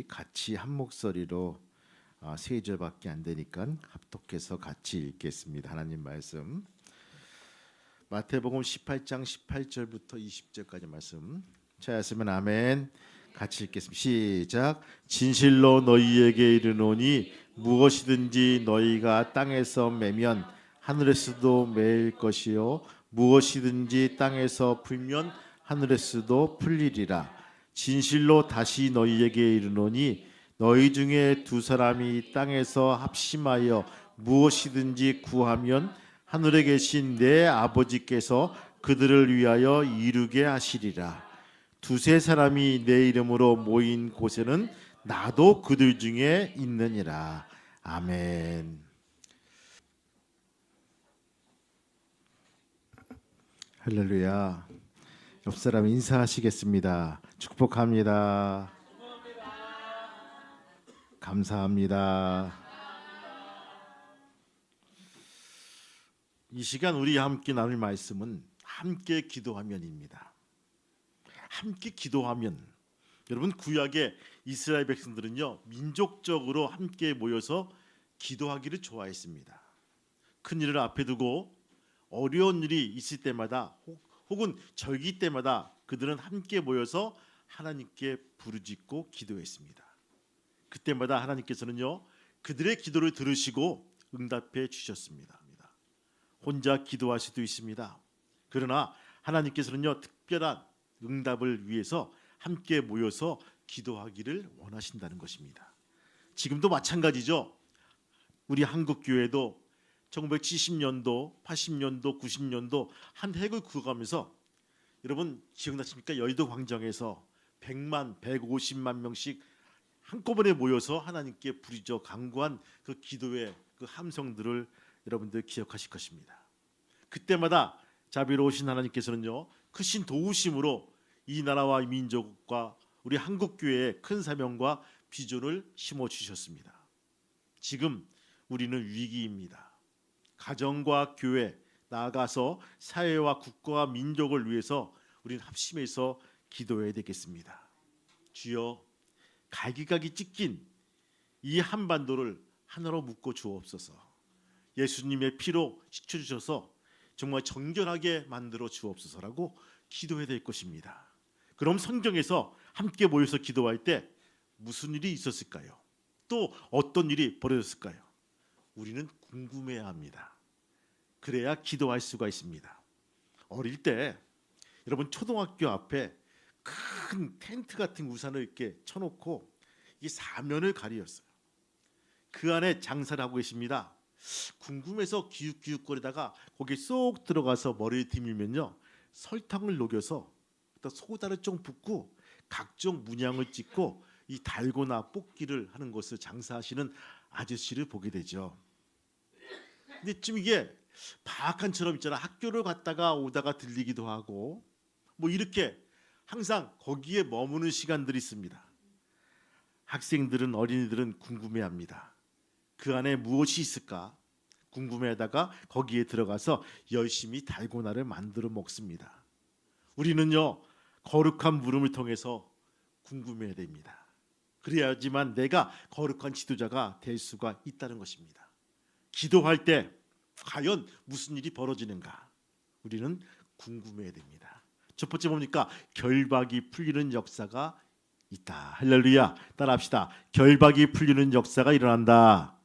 같이 한 목소리로 세 절밖에 안 되니까 합독해서 같이 읽겠습니다. 하나님 말씀 마태복음 18장 18절부터 20절까지 말씀 찾았으면 아멘. 같이 읽겠습니다. 시작. 진실로 너희에게 이르노니 무엇이든지 너희가 땅에서 매면 하늘에서도 매일 것이요 무엇이든지 땅에서 풀면 하늘에서도 풀리리라. 진실로 다시 너희에게 이르노니 너희 중에 두 사람이 땅에서 합심하여 무엇이든지 구하면 하늘에 계신 내 아버지께서 그들을 위하여 이루게 하시리라. 두세 사람이 내 이름으로 모인 곳에는 나도 그들 중에 있느니라. 아멘. 할렐루야. 옆 사람 인사하시겠습니다. 축복합니다. 감사합니다. 이 시간 우리 함께 나눌 말씀은 함께 기도하면입니다. 함께 기도하면, 여러분 구약의 이스라엘 백성들은요 민족적으로 함께 모여서 기도하기를 좋아했습니다. 큰 일을 앞에 두고 어려운 일이 있을 때마다 혹은 절기 때마다 그들은 함께 모여서 하나님께 부르짖고 기도했습니다. 그때마다 하나님께서는요 그들의 기도를 들으시고 응답해 주셨습니다. 혼자 기도할 수도 있습니다. 그러나 하나님께서는요 특별한 응답을 위해서 함께 모여서 기도하기를 원하신다는 것입니다. 지금도 마찬가지죠. 우리 한국 교회도 1970년도, 80년도, 90년도 한 획을 그어가면서, 여러분 기억나십니까? 여의도 광장에서 100만, 150만 명씩 한꺼번에 모여서 하나님께 부르짖어 간구한 그 기도의 그 함성들을 여러분들 기억하실 것입니다. 그때마다 자비로우신 하나님께서는요 크신 도우심으로 이 나라와 이 민족과 우리 한국 교회의 큰 사명과 비전을 심어 주셨습니다. 지금 우리는 위기입니다. 가정과 교회, 나아가서 사회와 국가와 민족을 위해서 우리는 합심해서 기도해야 되겠습니다. 주여, 갈기갈기 찢긴 이 한반도를 하나로 묶어 주옵소서. 예수님의 피로 씻어주셔서 정말 정결하게 만들어 주옵소서라고 기도해야 될 것입니다. 그럼 성경에서 함께 모여서 기도할 때 무슨 일이 있었을까요? 또 어떤 일이 벌어졌을까요? 우리는 궁금해야 합니다. 그래야 기도할 수가 있습니다. 어릴 때 여러분 초등학교 앞에 큰 텐트 같은 우산을 이렇게 쳐놓고 이 사면을 가리었어요. 그 안에 장사를 하고 계십니다. 궁금해서 기웃기웃거리다가 거기에 쏙 들어가서 머리를 디밀면요 설탕을 녹여서 소다를 좀 붓고 각종 문양을 찍고 이 달고나 뽑기를 하는 것을 장사하시는 아저씨를 보게 되죠. 근데 좀 이게 바악한처럼 있잖아. 학교를 갔다가 오다가 들리기도 하고 뭐 이렇게 항상 거기에 머무는 시간들이 있습니다. 학생들은, 어린이들은 궁금해합니다. 그 안에 무엇이 있을까 궁금해하다가 거기에 들어가서 열심히 달고나를 만들어 먹습니다. 우리는요 거룩한 물음을 통해서 궁금해야 됩니다. 그래야지만 내가 거룩한 지도자가 될 수가 있다는 것입니다. 기도할 때 과연 무슨 일이 벌어지는가 우리는 궁금해야 됩니다. 첫 번째 뭡니까? 결박이 풀리는 역사가 있다. 할렐루야. 따라합시다. 결박이 풀리는 역사가 일어난다.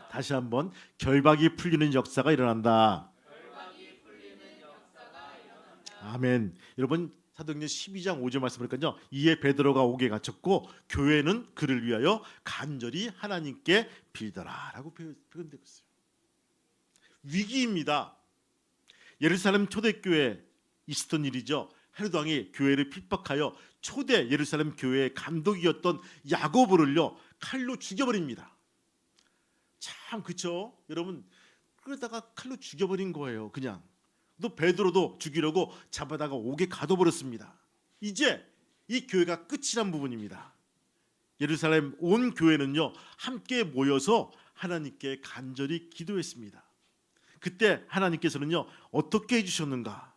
다시 한번 결박이 풀리는 역사가 일어난다. 아멘. 여러분 사도행전 12장 5절 말씀 보니까요. 이에 베드로가 옥에 갇혔고 교회는 그를 위하여 간절히 하나님께 빌더라라고 표현되고 있어요. 위기입니다. 예루살렘 초대교회에 있었던 일이죠. 헤롯 왕이 교회를 핍박하여 초대 예루살렘 교회의 감독이었던 야고보를요 칼로 죽여버립니다. 참 그렇죠? 여러분 그러다가 칼로 죽여버린 거예요. 그냥 또 베드로도 죽이려고 잡아다가 옥에 가둬버렸습니다. 이제 이 교회가 끝이란 부분입니다. 예루살렘 온 교회는요 함께 모여서 하나님께 간절히 기도했습니다. 그때 하나님께서는요 어떻게 해주셨는가?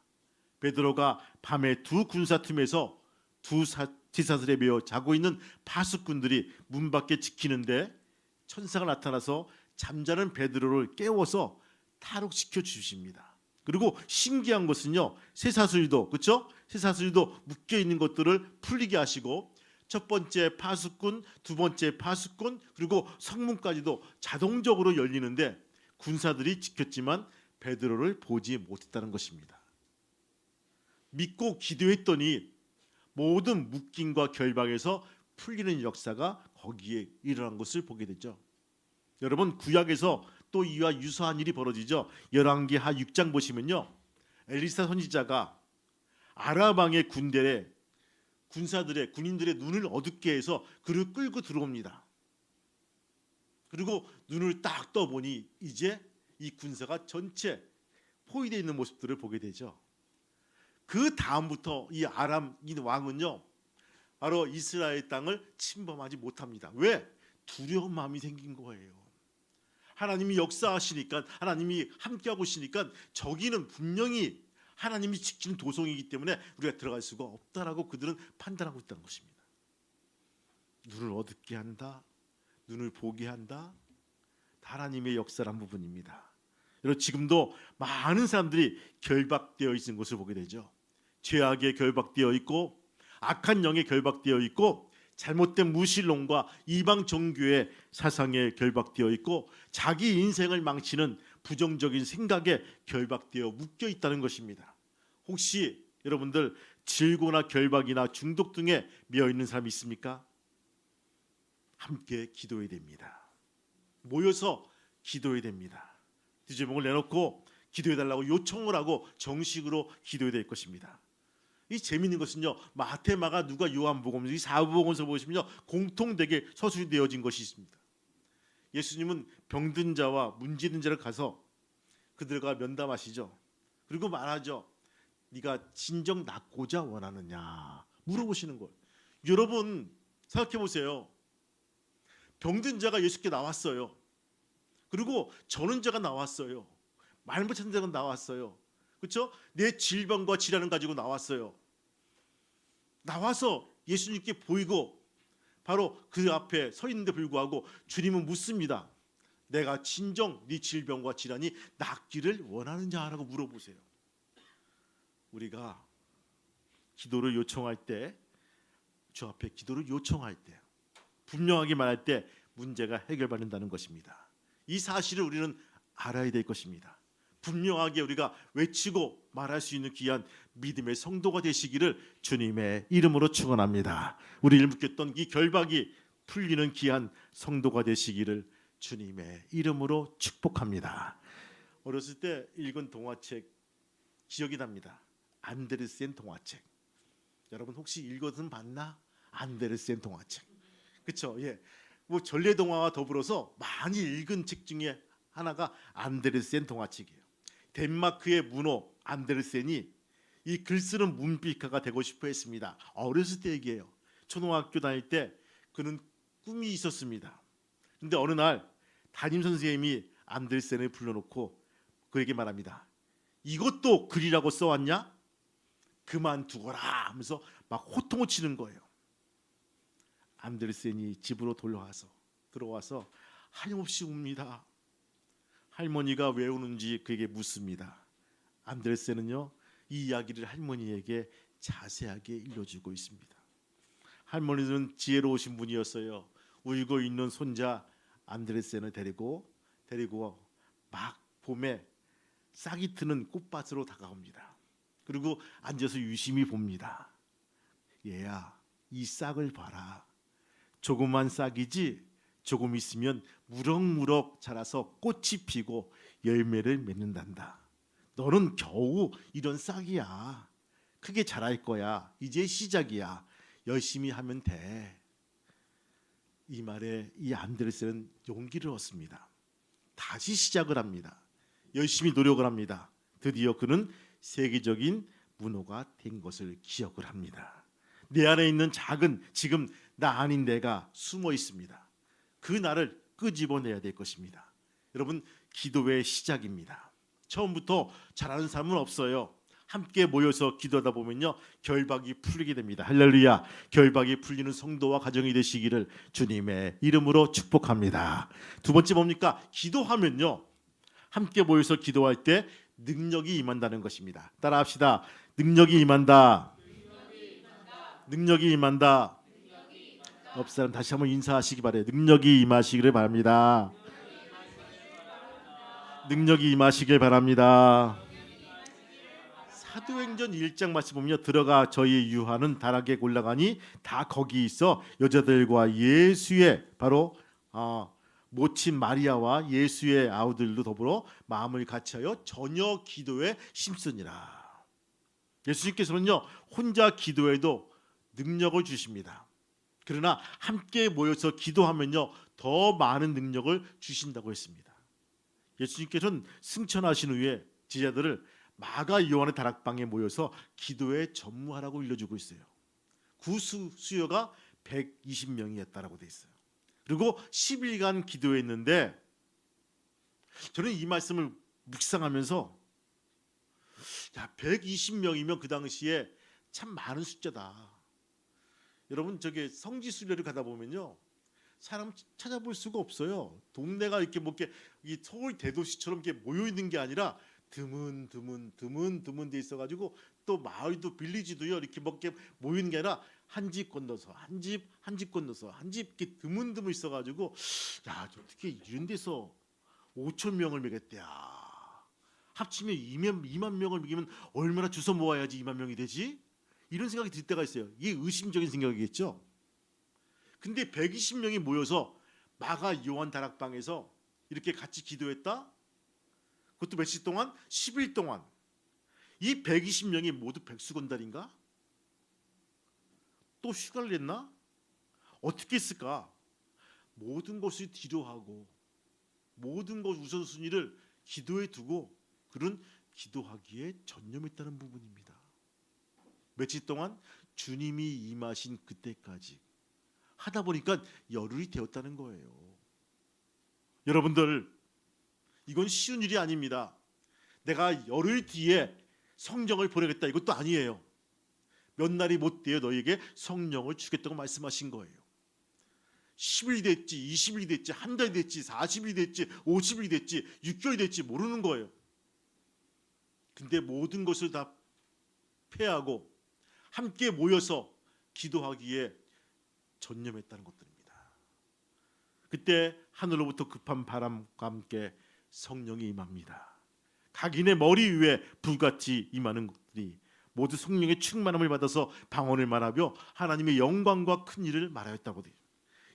베드로가 밤에 두 군사 틈에서 두 제사들에 매여 자고 있는 파수꾼들이 문 밖에 지키는데 천사가 나타나서 잠자는 베드로를 깨워서 탈옥시켜 주십니다. 그리고 신기한 것은요, 쇠사슬도, 그렇죠? 쇠사슬도 묶여 있는 것들을 풀리게 하시고 첫 번째 파수꾼, 두 번째 파수꾼, 그리고 성문까지도 자동적으로 열리는데 군사들이 지켰지만 베드로를 보지 못했다는 것입니다. 믿고 기도했더니 모든 묶임과 결박에서 풀리는 역사가 거기에 일어난 것을 보게 되죠. 여러분, 구약에서 또 이와 유사한 일이 벌어지죠. 열왕기하 6장 보시면요, 엘리사 선지자가 아람 왕의 군대에 군인들의 눈을 어둡게 해서 그를 끌고 들어옵니다. 그리고 눈을 딱 떠보니 이제 이 군사가 전체 포위되어 있는 모습들을 보게 되죠. 그 다음부터 이 아람 이 왕은요, 바로 이스라엘 땅을 침범하지 못합니다. 왜? 두려운 마음이 생긴 거예요. 하나님이 역사하시니까, 하나님이 함께하고 있으니까 저기는 분명히 하나님이 지키는 도성이기 때문에 우리가 들어갈 수가 없다라고 그들은 판단하고 있다는 것입니다. 눈을 어둡게 한다, 눈을 보게 한다, 하나님의 역사란 부분입니다. 여러분, 지금도 많은 사람들이 결박되어 있는 것을 보게 되죠. 죄악에 결박되어 있고 악한 영에 결박되어 있고 잘못된 무신론과 이방 종교의 사상에 결박되어 있고 자기 인생을 망치는 부정적인 생각에 결박되어 묶여 있다는 것입니다. 혹시 여러분들 질고나 결박이나 중독 등에 매여 있는 사람이 있습니까? 함께 기도해야 됩니다. 모여서 기도해야 됩니다. 뒤제목을 내놓고 기도해달라고 요청을 하고 정식으로 기도해야 될 것입니다. 이 재미있는 것은요, 마태, 마가, 누가, 요한복음 이 4부복음서 보시면요, 공통되게 서술되어진 것이 있습니다. 예수님은 병든 자와 문지른 자를 가서 그들과 면담하시죠. 그리고 말하죠. 네가 진정 낫고자 원하느냐 물어보시는 거예요. 여러분 생각해 보세요. 병든 자가 예수께 나왔어요. 그리고 저는 자가 나왔어요. 말 못하는 자가 나왔어요. 그렇죠? 내 질병과 질환을 가지고 나왔어요. 나와서 예수님께 보이고 바로 그 앞에 서 있는데 불구하고 주님은 묻습니다. 내가 진정 네 질병과 질환이 낫기를 원하느냐라고 물어보세요. 우리가 기도를 요청할 때, 주 앞에 기도를 요청할 때 분명하게 말할 때 문제가 해결받는다는 것입니다. 이 사실을 우리는 알아야 될 것입니다. 분명하게 우리가 외치고 말할 수 있는 귀한 믿음의 성도가 되시기를 주님의 이름으로 축원합니다. 우리를 묶였던 이 결박이 풀리는 귀한 성도가 되시기를 주님의 이름으로 축복합니다. 어렸을 때 읽은 동화책 기억이 납니다. 안데르센 동화책. 여러분 혹시 읽어든 봤나? 안데르센 동화책. 그렇죠? 예. 뭐 전래 동화와 더불어서 많이 읽은 책 중에 하나가 안데르센 동화책이에요. 덴마크의 문호 안데르센이 이 글쓰는 문필가가 되고 싶어 했습니다. 어렸을 때 얘기예요. 초등학교 다닐 때 그는 꿈이 있었습니다. 그런데 어느 날 담임 선생님이 안데르센을 불러놓고 그에게 말합니다. 이것도 글이라고 써왔냐? 그만두거라 하면서 막 호통을 치는 거예요. 안데르센이 집으로 들어와서 하염없이 웁니다. 할머니가 왜 우는지 그에게 묻습니다. 안데르센은요, 이 이야기를 할머니에게 자세하게 일러주고 있습니다. 할머니는 지혜로우신 분이었어요. 울고 있는 손자 안데르센을 데리고 막 봄에 싹이 트는 꽃밭으로 다가옵니다. 그리고 앉아서 유심히 봅니다. 얘야, 이 싹을 봐라. 조그만 싹이지 조금 있으면 무럭무럭 자라서 꽃이 피고 열매를 맺는단다. 너는 겨우 이런 싹이야. 크게 자랄 거야. 이제 시작이야. 열심히 하면 돼. 이 말에 이 안데르센은 용기를 얻습니다. 다시 시작을 합니다. 열심히 노력을 합니다. 드디어 그는 세계적인 문호가 된 것을 기억을 합니다. 내 안에 있는 작은 지금 나 아닌 내가 숨어 있습니다. 그 나를 끄집어내야 될 것입니다. 여러분, 기도의 시작입니다. 처음부터 잘하는 사람은 없어요. 함께 모여서 기도하다 보면요 결박이 풀리게 됩니다. 할렐루야. 결박이 풀리는 성도와 가정이 되시기를 주님의 이름으로 축복합니다. 두 번째 뭡니까? 기도하면요 함께 모여서 기도할 때 능력이 임한다는 것입니다. 따라합시다. 능력이 임한다. 능력이 임한다. 옆 사람 다시 한번 인사하시기 바래요. 능력이 임하시기를 바랍니다. 능력이 임하시길 바랍니다. 사도행전 1장 말씀 보면요 들어가 저희 유하는 다락에 올라가니 다 거기 있어 여자들과 예수의 바로 모친 마리아와 예수의 아우들도 더불어 마음을 같이하여 저녁 기도에 힘쓰니라. 예수님께서는요 혼자 기도해도 능력을 주십니다. 그러나 함께 모여서 기도하면요 더 많은 능력을 주신다고 했습니다. 예수님께서는 승천하신 후에 제자들을 마가 요한의 다락방에 모여서 기도에 전무하라고 일러주고 있어요. 수요가 120명이었다라고 돼 있어요. 그리고 10일간 기도했는데 저는 이 말씀을 묵상하면서 120명이면 그 당시에 참 많은 숫자다. 여러분 저기 성지순례를 가다 보면요 사람 찾아볼 수가 없어요. 동네가 이렇게 뭐 이렇게 이 서울 대도시처럼 이렇게 모여 있는 게 아니라 드문 돼 있어가지고 또 마을도 빌리지도요 이렇게 뭐 이렇게 모여 있는 게 아니라 한 집 건너서 한 집 건너서 한 집 이렇게 드문 있어가지고 야 어떻게 이런 데서 5천 명을 먹였대야. 합치면 2만 명을 먹이면 얼마나 주워 모아야지 2만 명이 되지? 이런 생각이 들 때가 있어요. 이게 의심적인 생각이겠죠. 근데 120명이 모여서 마가 요한 다락방에서 이렇게 같이 기도했다. 그것도 며칠 동안 10일 동안 이 120명이 모두 백수건달인가? 또 휴가를 냈나? 어떻게 했을까? 모든 것을 뒤로하고 모든 것 우선순위를 기도에 두고 그런 기도하기에 전념했다는 부분입니다. 며칠 동안 주님이 임하신 그때까지 하다 보니까 열흘이 되었다는 거예요. 여러분들 이건 쉬운 일이 아닙니다. 내가 열흘 뒤에 성령을 보내겠다 이것도 아니에요. 몇 날이 못 되어 너희에게 성령을 주겠다고 말씀하신 거예요. 10일이 됐지 20일이 됐지 한 달이 됐지 40일이 됐지 50일이 됐지 6개월이 됐지 모르는 거예요. 근데 모든 것을 다 패하고 함께 모여서 기도하기에 전념했다는 것들입니다. 그때 하늘로부터 급한 바람과 함께 성령이 임합니다. 각인의 머리 위에 불같이 임하는 것들이 모두 성령의 충만함을 받아서 방언을 말하며 하나님의 영광과 큰 일을 말하였다고 돼요.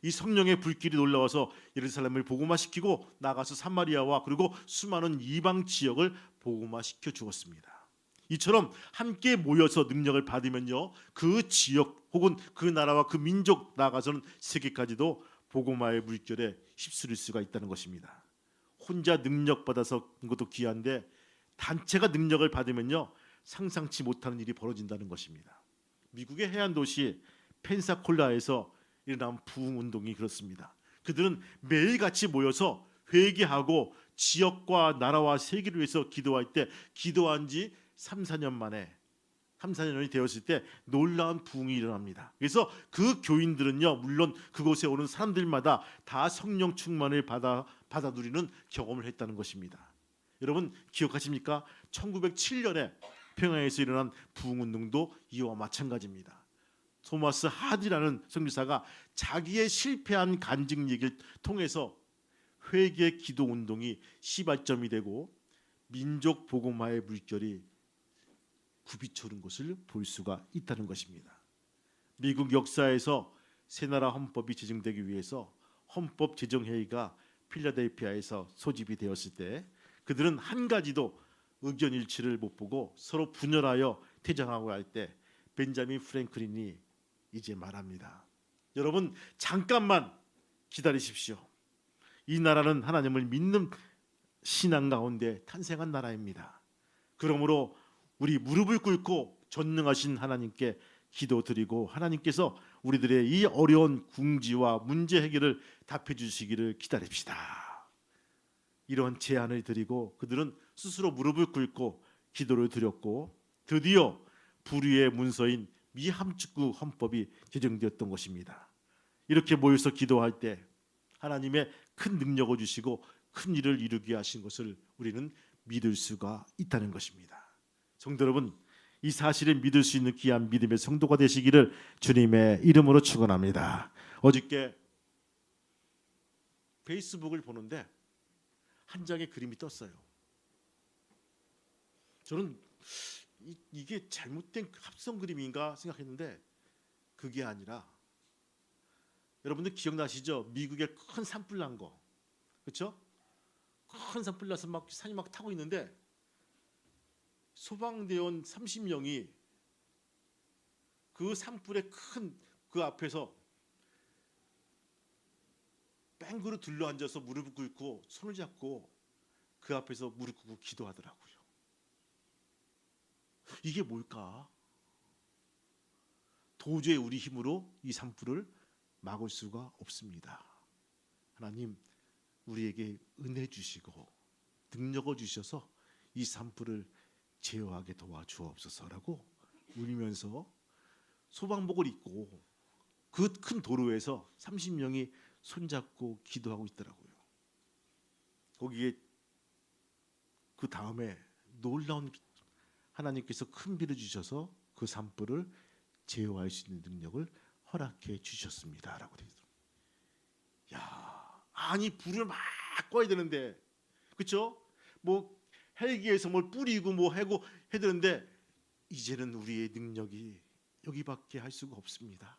이 성령의 불길이 놀라워서 예루살렘을 복음화시키고 나가서 사마리아와 그리고 수많은 이방 지역을 복음화시켜 주었습니다. 이처럼 함께 모여서 능력을 받으면요 그 지역 혹은 그 나라와 그 민족 나아가서는 세계까지도 복음화의 물결에 휩쓸릴 수가 있다는 것입니다. 혼자 능력 받아서 그것도 귀한데 단체가 능력을 받으면요 상상치 못하는 일이 벌어진다는 것입니다. 미국의 해안 도시 펜사콜라에서 일어난 부흥 운동이 그렇습니다. 그들은 매일같이 모여서 회개하고 지역과 나라와 세계를 위해서 기도할 때 기도한 지 3, 4년 만에 3, 4년이 되었을 때 놀라운 부흥이 일어납니다. 그래서 그 교인들은요 물론 그곳에 오는 사람들마다 다 성령 충만을 받아 누리는 경험을 했다는 것입니다. 여러분 기억하십니까? 1907년에 평양에서 일어난 부흥 운동도 이와 마찬가지입니다. 토마스 하디라는 선교사가 자기의 실패한 간증 얘기를 통해서 회개 기도 운동이 시발점이 되고 민족 복음화의 물결이 굽이초른 것을 볼 수가 있다는 것입니다. 미국 역사에서 새나라 헌법이 제정되기 위해서 헌법 제정회의가 필라델피아에서 소집이 되었을 때 그들은 한 가지도 의견 일치를 못 보고 서로 분열하여 퇴장하고 할 때 벤자민 프랭클린이 이제 말합니다. 여러분 잠깐만 기다리십시오. 이 나라는 하나님을 믿는 신앙 가운데 탄생한 나라입니다. 그러므로 우리 무릎을 꿇고 전능하신 하나님께 기도드리고 하나님께서 우리들의 이 어려운 궁지와 문제 해결을 답해 주시기를 기다립시다. 이러한 제안을 드리고 그들은 스스로 무릎을 꿇고 기도를 드렸고 드디어 불의의 문서인 미함축구 헌법이 제정되었던 것입니다. 이렇게 모여서 기도할 때 하나님의 큰 능력을 주시고 큰 일을 이루게 하신 것을 우리는 믿을 수가 있다는 것입니다. 성도 여러분, 이 사실을 믿을 수 있는 귀한 믿음의 성도가 되시기를 주님의 이름으로 축원합니다. 어저께 페이스북을 보는데 한 장의 그림이 떴어요. 저는 이게 잘못된 합성 그림인가 생각했는데 그게 아니라, 여러분들 기억나시죠? 미국에 큰 산불 난 거, 그렇죠? 큰 산불 나서 막 산이 막 타고 있는데 소방대원 30명이 그 산불의 큰 그 앞에서 뺑그로 둘러앉아서 무릎을 꿇고 손을 잡고 그 앞에서 무릎 꿇고 기도하더라고요. 이게 뭘까? 도저히 우리 힘으로 이 산불을 막을 수가 없습니다. 하나님, 우리에게 은혜 주시고 능력을 주셔서 이 산불을 제어하게 도와주옵소서라고 울면서 소방복을 입고 그 큰 도로에서 30명이 손잡고 기도하고 있더라고요. 거기에 그 다음에 놀라운 하나님께서 큰 비를 주셔서 그 산불을 제어할 수 있는 능력을 허락해 주셨습니다라고 되어 있어요. 야, 아니 불을 막 꺼야 되는데, 그렇죠? 뭐 헬기에서 뭘 뿌리고 뭐 하고 해야 되는데 이제는 우리의 능력이 여기밖에 할 수가 없습니다.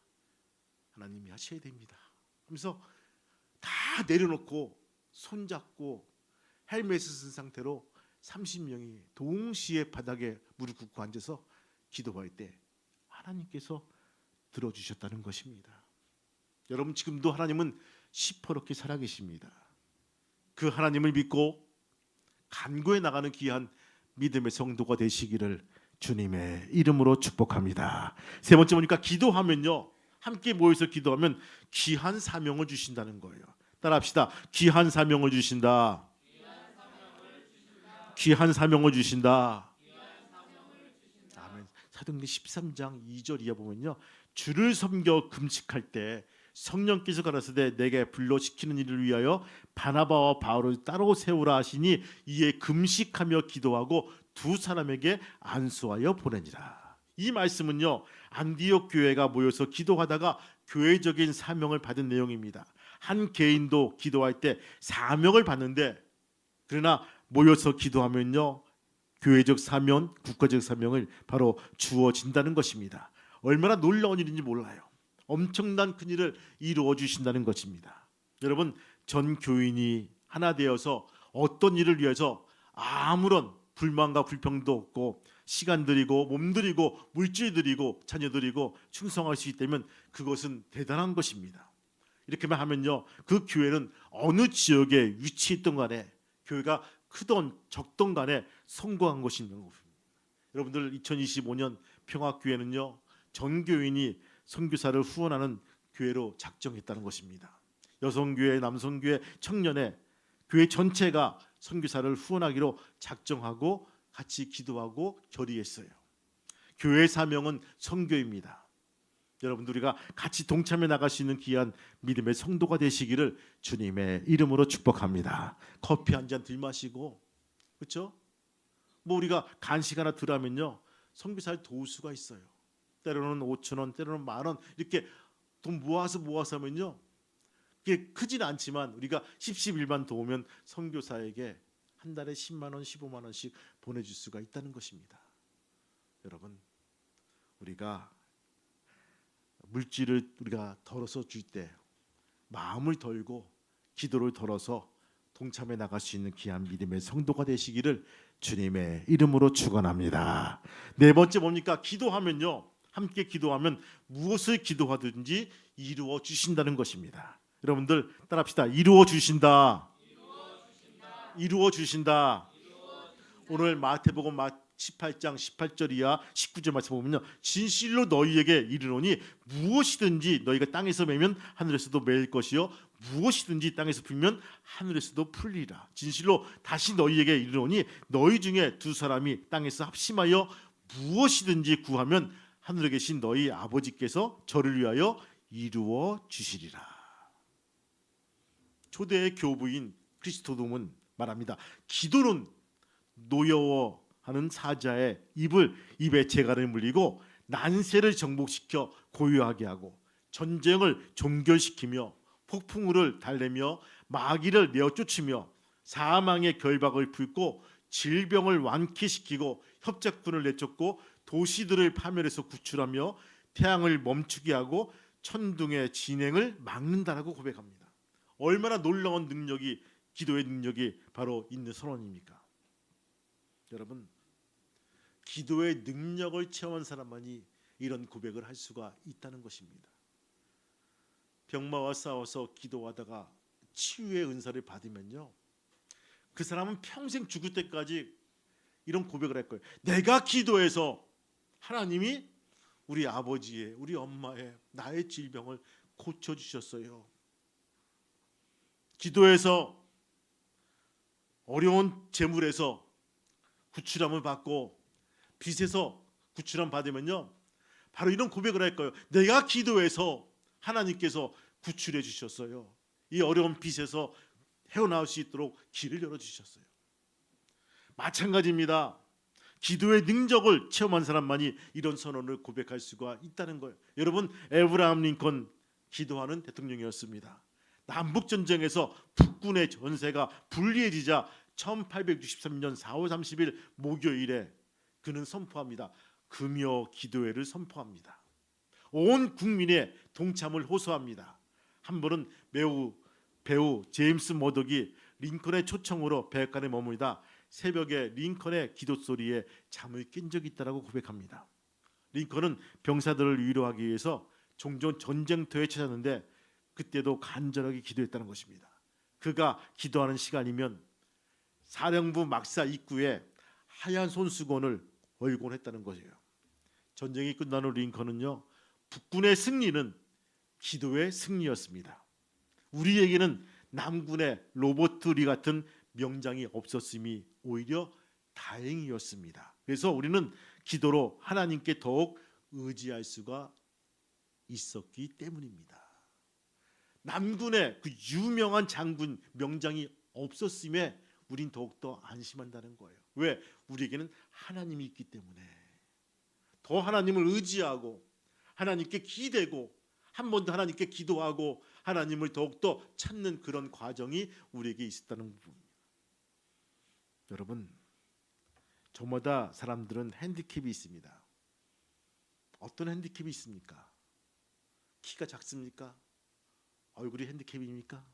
하나님이 하셔야 됩니다. 하면서 다 내려놓고 손잡고 헬멧을 쓴 상태로 30명이 동시에 바닥에 무릎 꿇고 앉아서 기도할 때 하나님께서 들어주셨다는 것입니다. 여러분, 지금도 하나님은 시퍼렇게 살아계십니다. 그 하나님을 믿고 간구해 나가는 귀한 믿음의 성도가 되시기를 주님의 이름으로 축복합니다. 세 번째 보니까 기도하면요, 함께 모여서 기도하면 귀한 사명을 주신다는 거예요. 따라합시다. 귀한 사명을 주신다. 귀한 사명을 주신다. 아멘. 사도행전 13장 2절 이하 보면요, 주를 섬겨 금식할 때 성령께서 가라사대 내게 불러시키는 일을 위하여 바나바와 바울을 따로 세우라 하시니 이에 금식하며 기도하고 두 사람에게 안수하여 보내니라. 이 말씀은요, 안디옥 교회가 모여서 기도하다가 교회적인 사명을 받은 내용입니다. 한 개인도 기도할 때 사명을 받는데, 그러나 모여서 기도하면요, 교회적 사명, 국가적 사명을 바로 주어진다는 것입니다. 얼마나 놀라운 일인지 몰라요. 엄청난 큰 일을 이루어 주신다는 것입니다. 여러분, 전 교인이 하나 되어서 어떤 일을 위해서 아무런 불만과 불평도 없고 시간 들이고 몸 들이고 물질 들이고 자녀 들이고 충성할 수 있다면 그것은 대단한 것입니다. 이렇게만 하면요, 그 교회는 어느 지역에 위치했던 간에, 교회가 크던 적던 간에 성공한 것이 있는 겁니다. 여러분들, 2025년 평화교회는요, 전 교인이 선교사를 후원하는 교회로 작정했다는 것입니다. 여성교회, 남성교회, 청년회, 교회 전체가 선교사를 후원하기로 작정하고 같이 기도하고 결의했어요. 교회 사명은 선교입니다. 여러분들, 우리가 같이 동참해 나갈 수 있는 귀한 믿음의 성도가 되시기를 주님의 이름으로 축복합니다. 커피 한 잔 들마시고, 그렇죠? 뭐 우리가 간식 하나 들하면요, 선교사를 도울 수가 있어요. 때로는 5,000원, 때로는 10,000원 이렇게 돈 모아서 하면요, 그게 크지는 않지만 우리가 10일만 도우면 선교사에게 한 달에 10만 원, 15만 원씩 보내줄 수가 있다는 것입니다. 여러분, 우리가 물질을 우리가 덜어서 줄 때 마음을 덜고 기도를 덜어서 동참해 나갈 수 있는 귀한 믿음의 성도가 되시기를 주님의 이름으로 축원합니다. 네 번째 뭡니까? 기도하면요, 함께 기도하면 무엇을 기도하든지 이루어 주신다는 것입니다. 여러분들 따라합시다. 이루어 주신다. 이루어 주신다. 오늘 마태복음 18장 18절 이하 19절 말씀 보면요, 진실로 너희에게 이르노니 무엇이든지 너희가 땅에서 매면 하늘에서도 매일 것이요 무엇이든지 땅에서 풀면 하늘에서도 풀리라. 진실로 다시 너희에게 이르노니 너희 중에 두 사람이 땅에서 합심하여 무엇이든지 구하면 하늘에 계신 너희 아버지께서 저를 위하여 이루어 주시리라. 초대의 교부인 크리스토돔은 말합니다. 기도는 노여워하는 사자의 입에 재갈을 물리고 난세를 정복시켜 고요하게 하고 전쟁을 종결시키며 폭풍우를 달래며 마귀를 내어쫓으며 사망의 결박을 풀고 질병을 완쾌시키고 협작군을 내쫓고 도시들을 파멸해서 구출하며 태양을 멈추게 하고 천둥의 진행을 막는다라고 고백합니다. 얼마나 놀라운 능력이, 기도의 능력이 바로 있는 선언입니까? 여러분, 기도의 능력을 체험한 사람만이 이런 고백을 할 수가 있다는 것입니다. 병마와 싸워서 기도하다가 치유의 은사를 받으면요, 그 사람은 평생 죽을 때까지 이런 고백을 할 거예요. 내가 기도해서 하나님이 우리 아버지의, 우리 엄마의, 나의 질병을 고쳐주셨어요. 기도해서 어려운 재물에서 구출함을 받고 빚에서 구출함 받으면요, 바로 이런 고백을 할 거예요. 내가 기도해서 하나님께서 구출해 주셨어요. 이 어려운 빚에서 헤어나올 수 있도록 길을 열어주셨어요. 마찬가지입니다. 기도의 능력을 체험한 사람만이 이런 선언을 고백할 수가 있다는 거예요. 여러분, 에브라함 링컨 기도하는 대통령이었습니다. 남북전쟁에서 북군의 전세가 불리해지자 1863년 4월 30일 목요일에 그는 선포합니다. 금요 기도회를 선포합니다. 온 국민의 동참을 호소합니다. 한 번은 배우 제임스 머덕이 링컨의 초청으로 백악관에 머물다 새벽에 링컨의 기도 소리에 잠을 깬 적이 있다고 고백합니다. 링컨은 병사들을 위로하기 위해서 종종 전쟁터에 찾았는데 그때도 간절하게 기도했다는 것입니다. 그가 기도하는 시간이면 사령부 막사 입구에 하얀 손수건을 얼곤했다는 거예요. 전쟁이 끝난 후 링컨은요, 북군의 승리는 기도의 승리였습니다. 우리에게는 남군의 로버트 리 같은 명장이 없었음이 오히려 다행이었습니다. 그래서 우리는 기도로 하나님께 더욱 의지할 수가 있었기 때문입니다. 남군의 그 유명한 장군 명장이 없었음에 우린 더욱더 안심한다는 거예요. 왜? 우리에게는 하나님이 있기 때문에 더 하나님을 의지하고 하나님께 기대고 한 번 더 하나님께 기도하고 하나님을 더욱더 찾는 그런 과정이 우리에게 있었다는 부분입니다. 여러분, 저마다 사람들은 핸디캡이 있습니다. 어떤 핸디캡이 있습니까? 키가 작습니까? 얼굴이 핸디캡입니까?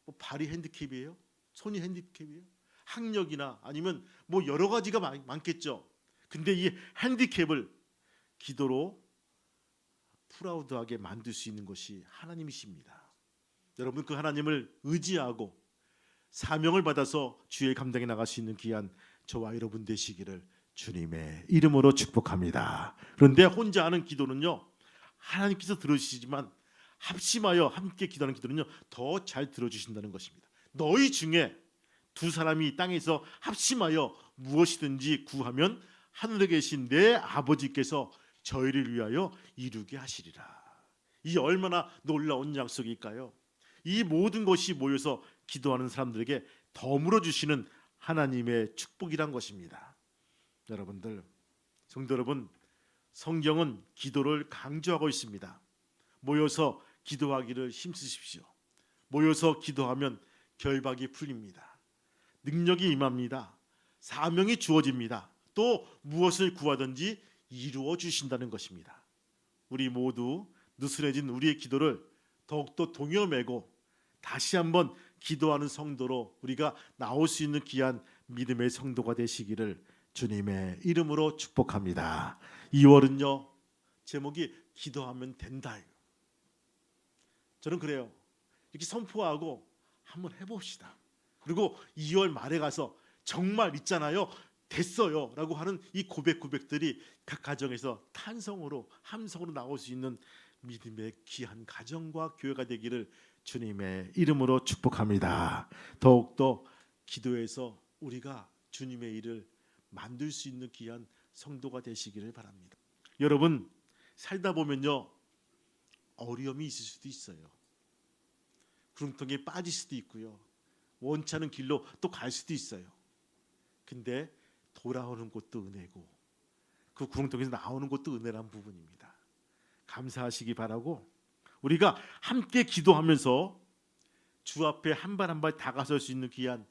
뭐 발이 핸디캡이에요? 손이 핸디캡이에요? 학력이나 아니면 뭐 여러 가지가 많겠죠. 근데 이 핸디캡을 기도로 프라우드하게 만들 수 있는 것이 하나님이십니다. 여러분, 그 하나님을 의지하고 사명을 받아서 주의 감당해 나갈 수 있는 귀한 저와 여러분 되시기를 주님의 이름으로 축복합니다. 그런데 혼자 하는 기도는요, 하나님께서 들어주시지만 합심하여 함께 기도하는 기도는요, 더 잘 들어주신다는 것입니다. 너희 중에 두 사람이 땅에서 합심하여 무엇이든지 구하면 하늘에 계신 내 아버지께서 저희를 위하여 이루게 하시리라. 이 얼마나 놀라운 약속일까요? 이 모든 것이 모여서 기도하는 사람들에게 더물어 주시는 하나님의 축복이란 것입니다. 여러분들, 성도 여러분, 성경은 기도를 강조하고 있습니다. 모여서 기도하기를 힘쓰십시오. 모여서 기도하면 결박이 풀립니다. 능력이 임합니다. 사명이 주어집니다. 또 무엇을 구하든지 이루어 주신다는 것입니다. 우리 모두 느슨해진 우리의 기도를 더욱더 동여매고 다시 한번 기도하는 성도로 우리가 나올 수 있는 귀한 믿음의 성도가 되시기를 주님의 이름으로 축복합니다. 2월은요, 제목이 기도하면 된다. 저는 그래요. 이렇게 선포하고 한번 해봅시다. 그리고 2월 말에 가서 정말 있잖아요, 됐어요 라고 하는 이 고백들이 각 가정에서 탄성으로 함성으로 나올 수 있는 믿음의 귀한 가정과 교회가 되기를 주님의 이름으로 축복합니다. 더욱더 기도해서 우리가 주님의 일을 만들 수 있는 귀한 성도가 되시기를 바랍니다. 여러분, 살다 보면요, 어려움이 있을 수도 있어요. 구렁텅이에 빠질 수도 있고요, 원치 않은 길로 또 갈 수도 있어요. 근데 돌아오는 것도 은혜고, 그 구렁텅이에서 나오는 것도 은혜란 부분입니다. 감사하시기 바라고, 우리가 함께 기도하면서 주 앞에 한 발 한 발 다가설 수 있는 귀한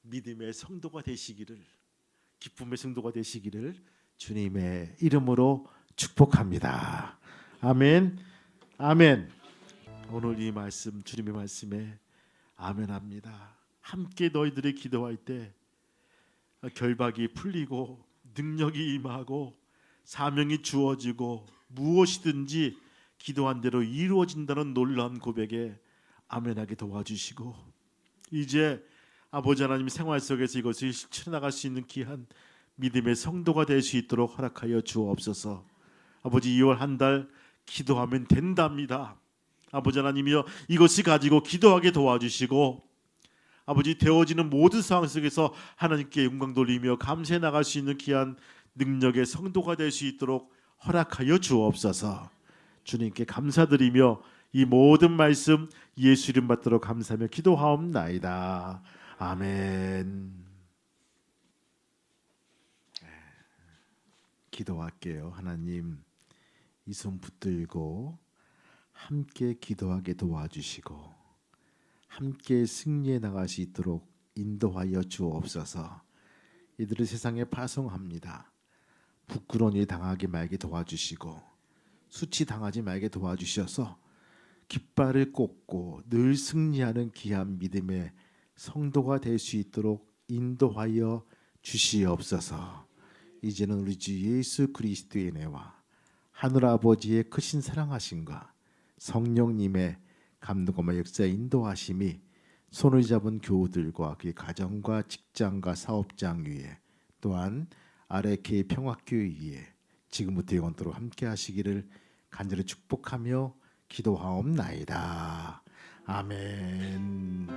믿음의 성도가 되시기를, 기쁨의 성도가 되시기를 주님의 이름으로 축복합니다. 아멘. 아멘. 오늘 이 말씀, 주님의 말씀에 아멘합니다. 함께 너희들이 기도할 때 결박이 풀리고 능력이 임하고 사명이 주어지고 무엇이든지 기도한 대로 이루어진다는 놀라운 고백에 아멘하게 도와주시고, 이제 아버지 하나님 생활 속에서 이것을 실천해 나갈 수 있는 귀한 믿음의 성도가 될 수 있도록 허락하여 주옵소서. 아버지, 2월 한 달 기도하면 된답니다. 아버지 하나님이여, 이것을 가지고 기도하게 도와주시고, 아버지 되어지는 모든 상황 속에서 하나님께 영광 돌리며 감사해 나갈 수 있는 귀한 능력의 성도가 될 수 있도록 허락하여 주옵소서. 주님께 감사드리며 이 모든 말씀 예수 이름 받도록 감사하며 기도하옵나이다. 아멘. 기도할게요. 하나님, 이 손 붙들고 함께 기도하게 도와주시고 함께 승리해 나갈 수 있도록 인도하여 주옵소서. 이들을 세상에 파송합니다. 부끄러운 일 당하게 말게 도와주시고 수치당하지 말게 도와주셔서 깃발을 꽂고 늘 승리하는 귀한 믿음의 성도가 될 수 있도록 인도하여 주시옵소서. 이제는 우리 주 예수 그리스도의 은혜와 하늘 아버지의 크신 사랑하심과 성령님의 감동과 역사의 인도하심이 손을 잡은 교우들과 그의 가정과 직장과 사업장 위에, 또한 RAK 평화교회 위에 지금부터 영원토록 함께 하시기를 간절히 축복하며 기도하옵나이다. 아멘.